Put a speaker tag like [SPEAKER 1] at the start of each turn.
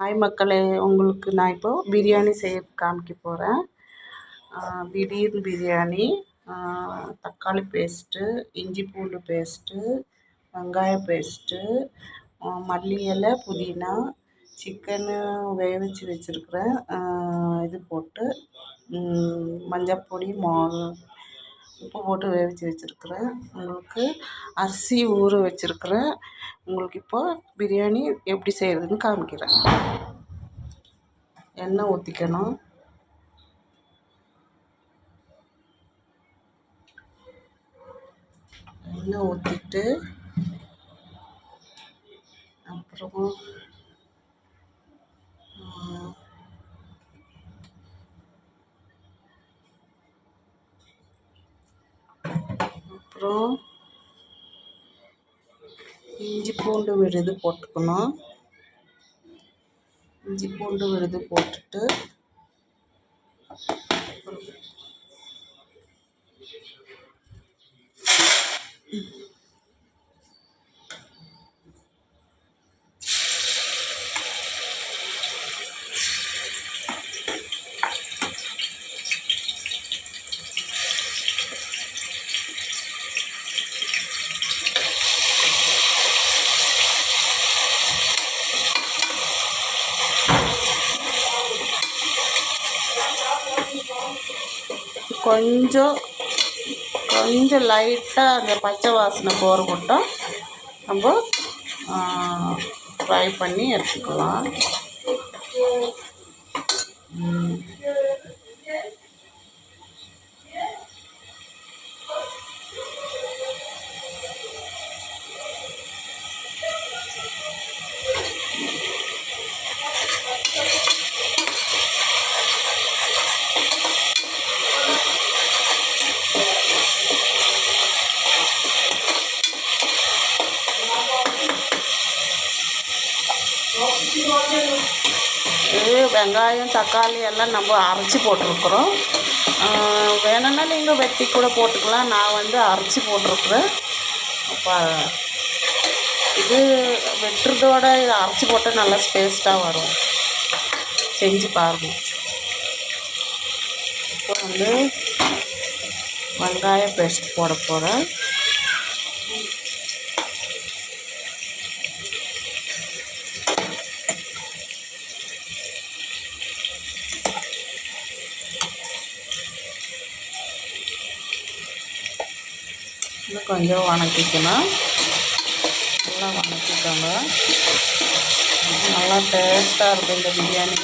[SPEAKER 1] Hi மக்களே, உங்களுக்கு நான் இப்போது பிரியாணி செய்ய காமிக்க போகிறேன். திடீர் பிரியாணி. தக்காளி பேஸ்ட்டு, இஞ்சி பூண்டு பேஸ்ட்டு, வெங்காய பேஸ்ட்டு, மல்லி இலை, புதினா, சிக்கனு வேவிச்சு வச்சுருக்கிறேன். இது போட்டு மஞ்சப்பொடி, உப்பு போட்டு வேவிச்சு வச்சுருக்கிறேன். உங்களுக்கு அரிசி ஊற வச்சுருக்கிறேன். உங்களுக்கு இப்போது பிரியாணி எப்படி செய்கிறதுன்னு காமிக்கிறேன். எண்ணெய் ஊற்றிக்கணும். எண்ணெய் ஊற்றிட்டு அப்புறமா அப்புறம் இஞ்சி பூண்டு விழுது போட்டுக்கணும். இஞ்சி பூண்டு விழுது போட்டுட்டு கொஞ்சம் லைட்டாக அந்த பச்சை வாசனை போகிற மட்டும் நம்ம ஃப்ரை பண்ணி எடுத்துக்கலாம். இது வெங்காயம், தக்காளி எல்லாம் நம்ம அரைச்சி போட்டிருக்குறோம். வேணும்னா நீங்கள் வெட்டி கூட போட்டுக்கலாம். நான் வந்து அரைச்சி போட்டிருக்குறேன். அப்போ இது வெட்டுறதோட இதை அரைச்சி போட்டால் நல்லா டேஸ்ட்டாக வரும். செஞ்சு பாருங்கள். இப்போ வந்து வெங்காய பேஸ்ட் போட போகிறேன். இன்னும் கொஞ்சம் வணக்கிக்கணும். நல்லா வணக்கிக்கோங்க. நல்லா டேஸ்ட்டாக இருக்கும் இந்த பிரியாணி.